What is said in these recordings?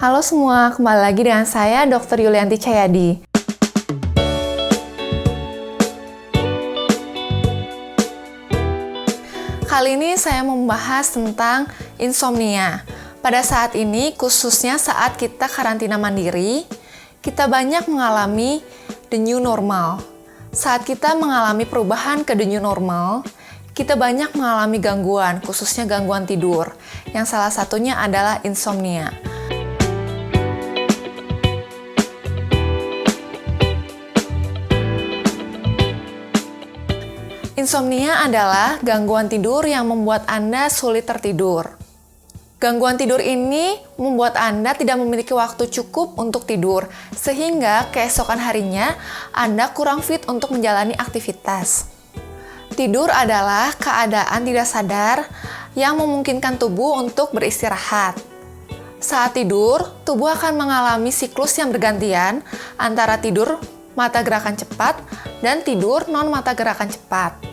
Halo semua, kembali lagi dengan saya Dr. Yulianti Cahyadi. Kali ini saya membahas tentang insomnia. Pada saat ini, khususnya saat kita karantina mandiri, kita banyak mengalami the new normal. Saat kita mengalami perubahan ke the new normal, kita banyak mengalami gangguan, khususnya gangguan tidur, yang salah satunya adalah insomnia. Insomnia adalah gangguan tidur yang membuat Anda sulit tertidur. Gangguan tidur ini membuat Anda tidak memiliki waktu cukup untuk tidur, sehingga keesokan harinya Anda kurang fit untuk menjalani aktivitas. Tidur adalah keadaan tidak sadar yang memungkinkan tubuh untuk beristirahat. Saat tidur, tubuh akan mengalami siklus yang bergantian antara tidur mata gerakan cepat dan tidur non-mata gerakan cepat.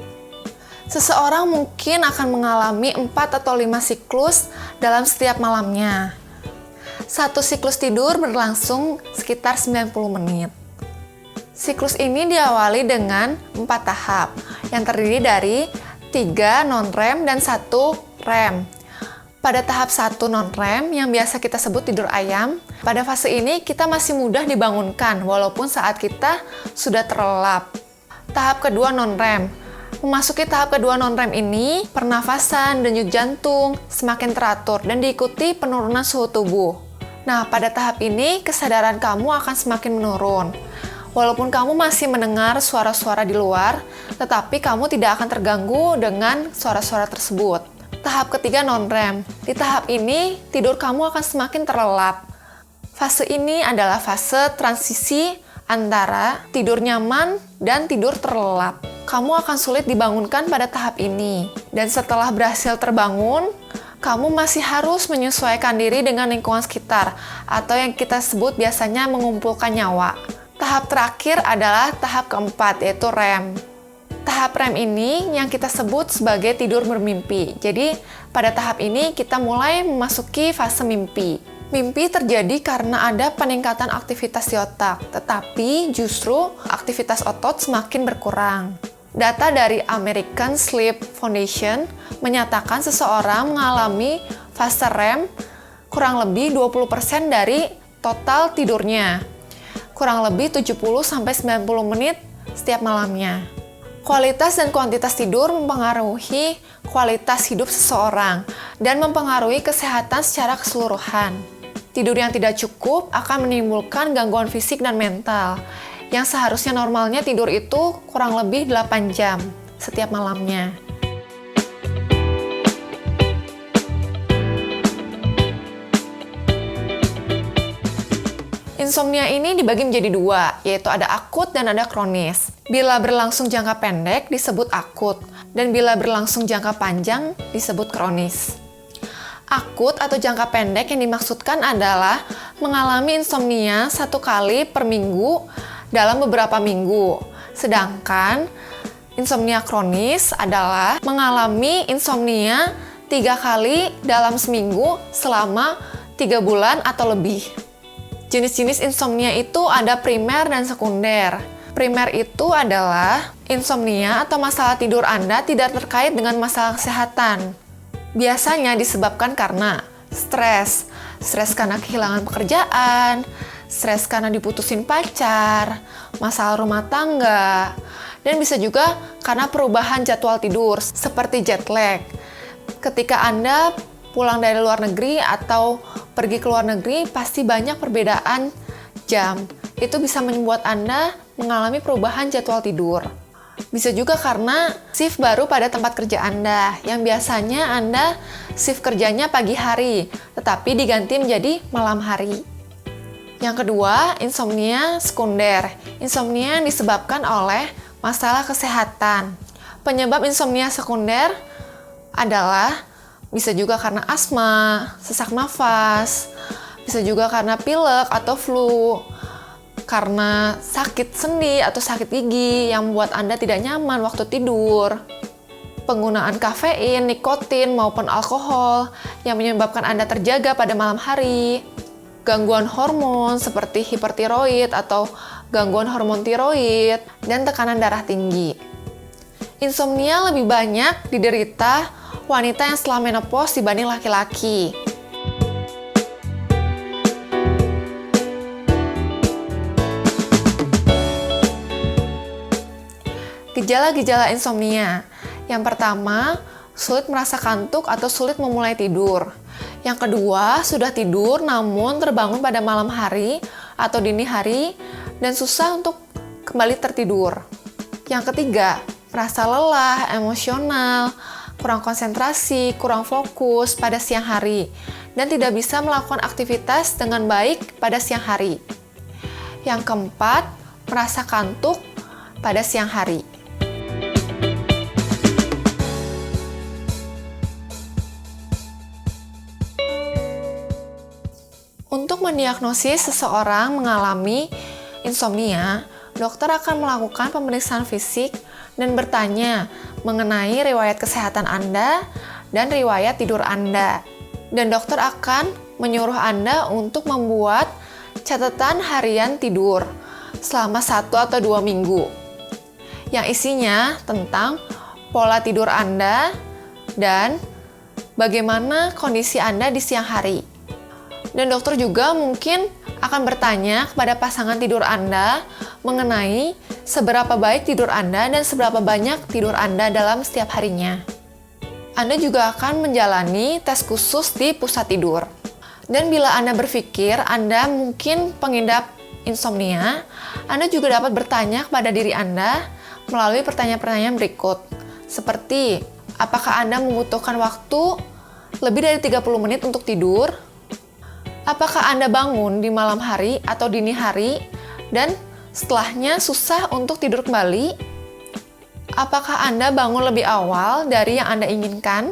Seseorang mungkin akan mengalami 4 atau 5 siklus dalam setiap malamnya. Satu siklus tidur berlangsung sekitar 90 menit. Siklus ini diawali dengan 4 tahap, yang terdiri dari 3 non-REM dan 1 REM. Pada tahap 1 non-REM, yang biasa kita sebut tidur ayam, pada fase ini kita masih mudah dibangunkan walaupun saat kita sudah terlelap. Tahap kedua non-REM. Memasuki tahap kedua non-REM ini, pernafasan, denyut jantung semakin teratur dan diikuti penurunan suhu tubuh. Nah, pada tahap ini, kesadaran kamu akan semakin menurun. Walaupun kamu masih mendengar suara-suara di luar, tetapi kamu tidak akan terganggu dengan suara-suara tersebut. Tahap ketiga non-REM. Di tahap ini, tidur kamu akan semakin terlelap. Fase ini adalah fase transisi antara tidur nyaman dan tidur terlelap. Kamu akan sulit dibangunkan pada tahap ini. Dan setelah berhasil terbangun, kamu masih harus menyesuaikan diri dengan lingkungan sekitar, atau yang kita sebut biasanya mengumpulkan nyawa. Tahap terakhir adalah tahap keempat, yaitu REM. Tahap REM ini yang kita sebut sebagai tidur bermimpi. Jadi, pada tahap ini kita mulai memasuki fase mimpi. Mimpi terjadi karena ada peningkatan aktivitas di otak, tetapi justru aktivitas otot semakin berkurang. Data dari American Sleep Foundation menyatakan seseorang mengalami fase REM kurang lebih 20% dari total tidurnya. Kurang lebih 70-90 menit setiap malamnya. Kualitas dan kuantitas tidur mempengaruhi kualitas hidup seseorang dan mempengaruhi kesehatan secara keseluruhan. Tidur yang tidak cukup akan menimbulkan gangguan fisik dan mental, yang seharusnya normalnya tidur itu kurang lebih 8 jam setiap malamnya. Insomnia ini dibagi menjadi 2, yaitu ada akut dan ada kronis. Bila berlangsung jangka pendek disebut akut, dan bila berlangsung jangka panjang disebut kronis. Akut atau jangka pendek yang dimaksudkan adalah mengalami insomnia 1 kali per minggu dalam beberapa minggu. Sedangkan insomnia kronis adalah mengalami insomnia 3 kali dalam seminggu selama 3 bulan atau lebih. Jenis-jenis insomnia itu ada primer dan sekunder. Primer itu adalah insomnia atau masalah tidur Anda tidak terkait dengan masalah kesehatan. Biasanya disebabkan karena stres karena kehilangan pekerjaan, stres karena diputusin pacar, masalah rumah tangga, dan bisa juga karena perubahan jadwal tidur seperti jet lag. Ketika Anda pulang dari luar negeri atau pergi ke luar negeri, pasti banyak perbedaan jam. Itu bisa membuat Anda mengalami perubahan jadwal tidur. Bisa juga karena shift baru pada tempat kerja Anda, yang biasanya Anda shift kerjanya pagi hari, tetapi diganti menjadi malam hari. Yang kedua, insomnia sekunder. Insomnia yang disebabkan oleh masalah kesehatan. Penyebab insomnia sekunder adalah bisa juga karena asma, sesak nafas, bisa juga karena pilek atau flu, karena sakit sendi atau sakit gigi yang membuat Anda tidak nyaman waktu tidur. Penggunaan kafein, nikotin, maupun alkohol yang menyebabkan Anda terjaga pada malam hari. gangguan hormon seperti hipertiroid atau gangguan hormon tiroid, dan tekanan darah tinggi. Insomnia lebih banyak diderita wanita yang setelah menopause dibanding laki-laki. Gejala-gejala insomnia. Yang pertama, sulit merasa kantuk atau sulit memulai tidur. Yang kedua, sudah tidur namun terbangun pada malam hari atau dini hari dan susah untuk kembali tertidur. Yang ketiga, merasa lelah, emosional, kurang konsentrasi, kurang fokus pada siang hari, dan tidak bisa melakukan aktivitas dengan baik pada siang hari. Yang keempat, merasa kantuk pada siang hari. Untuk mendiagnosis seseorang mengalami insomnia, dokter akan melakukan pemeriksaan fisik dan bertanya mengenai riwayat kesehatan Anda dan riwayat tidur Anda. Dan dokter akan menyuruh Anda untuk membuat catatan harian tidur selama 1 atau 2 minggu. Yang isinya tentang pola tidur Anda dan bagaimana kondisi Anda di siang hari. Dan dokter juga mungkin akan bertanya kepada pasangan tidur Anda mengenai seberapa baik tidur Anda dan seberapa banyak tidur Anda dalam setiap harinya. Anda juga akan menjalani tes khusus di pusat tidur. Dan bila Anda berpikir Anda mungkin pengidap insomnia, Anda juga dapat bertanya kepada diri Anda melalui pertanyaan-pertanyaan berikut. Seperti, apakah Anda membutuhkan waktu lebih dari 30 menit untuk tidur? Apakah Anda bangun di malam hari atau dini hari dan setelahnya susah untuk tidur kembali? Apakah Anda bangun lebih awal dari yang Anda inginkan?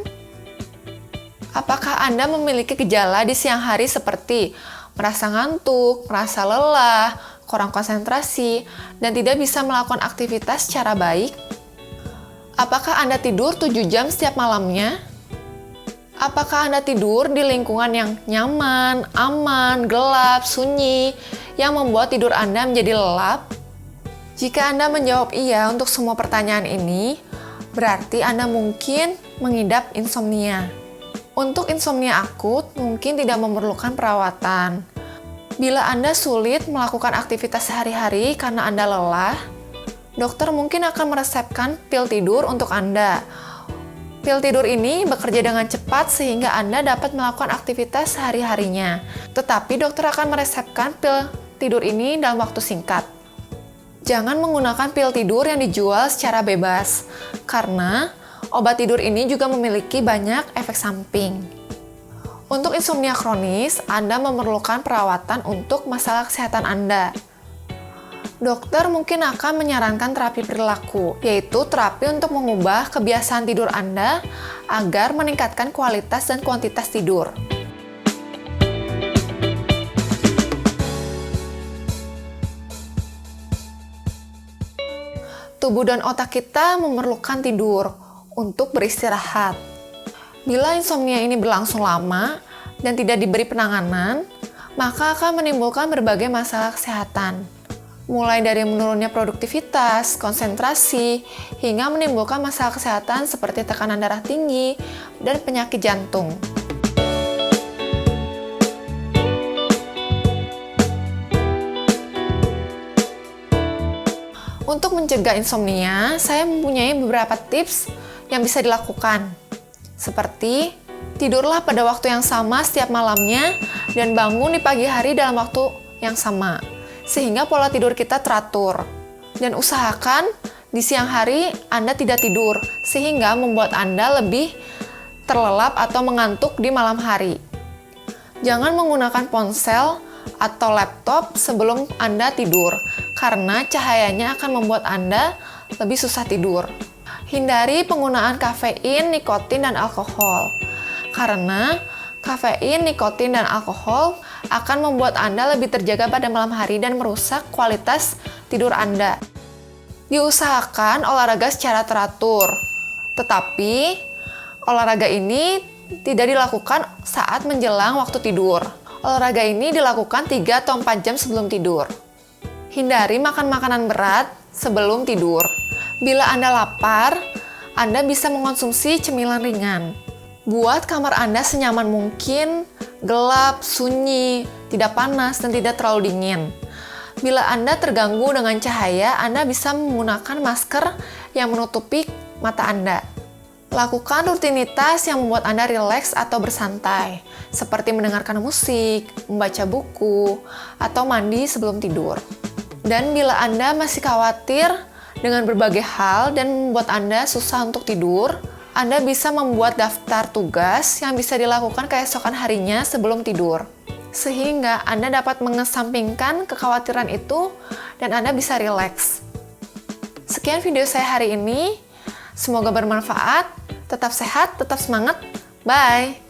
Apakah Anda memiliki gejala di siang hari seperti merasa ngantuk, merasa lelah, kurang konsentrasi, dan tidak bisa melakukan aktivitas secara baik? Apakah Anda tidur 7 jam setiap malamnya? Apakah Anda tidur di lingkungan yang nyaman, aman, gelap, sunyi, yang membuat tidur Anda menjadi lelap? Jika Anda menjawab iya untuk semua pertanyaan ini, berarti Anda mungkin mengidap insomnia. Untuk insomnia akut, mungkin tidak memerlukan perawatan. Bila Anda sulit melakukan aktivitas sehari-hari karena Anda lelah, dokter mungkin akan meresepkan pil tidur untuk Anda. Pil tidur ini bekerja dengan cepat sehingga Anda dapat melakukan aktivitas sehari-harinya. Tetapi dokter akan meresepkan pil tidur ini dalam waktu singkat. Jangan menggunakan pil tidur yang dijual secara bebas, karena obat tidur ini juga memiliki banyak efek samping. Untuk insomnia kronis, Anda memerlukan perawatan untuk masalah kesehatan Anda. Dokter mungkin akan menyarankan terapi perilaku, yaitu terapi untuk mengubah kebiasaan tidur Anda agar meningkatkan kualitas dan kuantitas tidur. Tubuh dan otak kita memerlukan tidur untuk beristirahat. Bila insomnia ini berlangsung lama dan tidak diberi penanganan, maka akan menimbulkan berbagai masalah kesehatan. Mulai dari menurunnya produktivitas, konsentrasi, hingga menimbulkan masalah kesehatan seperti tekanan darah tinggi dan penyakit jantung. Untuk mencegah insomnia, saya mempunyai beberapa tips yang bisa dilakukan. Seperti, tidurlah pada waktu yang sama setiap malamnya dan bangun di pagi hari dalam waktu yang sama, sehingga pola tidur kita teratur. Dan usahakan di siang hari Anda tidak tidur, sehingga membuat Anda lebih terlelap atau mengantuk di malam hari. Jangan menggunakan ponsel atau laptop sebelum Anda tidur, karena cahayanya akan membuat Anda lebih susah tidur. Hindari penggunaan kafein, nikotin, dan alkohol, karena kafein, nikotin, dan alkohol akan membuat Anda lebih terjaga pada malam hari dan merusak kualitas tidur Anda. Diusahakan olahraga secara teratur, tetapi olahraga ini tidak dilakukan saat menjelang waktu tidur. Olahraga ini dilakukan 3 atau 4 jam sebelum tidur. Hindari makan makanan berat sebelum tidur. Bila Anda lapar, Anda bisa mengonsumsi cemilan ringan. Buat kamar Anda senyaman mungkin, gelap, sunyi, tidak panas, dan tidak terlalu dingin. Bila Anda terganggu dengan cahaya, Anda bisa menggunakan masker yang menutupi mata Anda. Lakukan rutinitas yang membuat Anda rileks atau bersantai, seperti mendengarkan musik, membaca buku, atau mandi sebelum tidur. Dan bila Anda masih khawatir dengan berbagai hal dan membuat Anda susah untuk tidur, Anda bisa membuat daftar tugas yang bisa dilakukan keesokan harinya sebelum tidur. Sehingga Anda dapat mengesampingkan kekhawatiran itu dan Anda bisa rileks. Sekian video saya hari ini. Semoga bermanfaat. Tetap sehat, tetap semangat. Bye!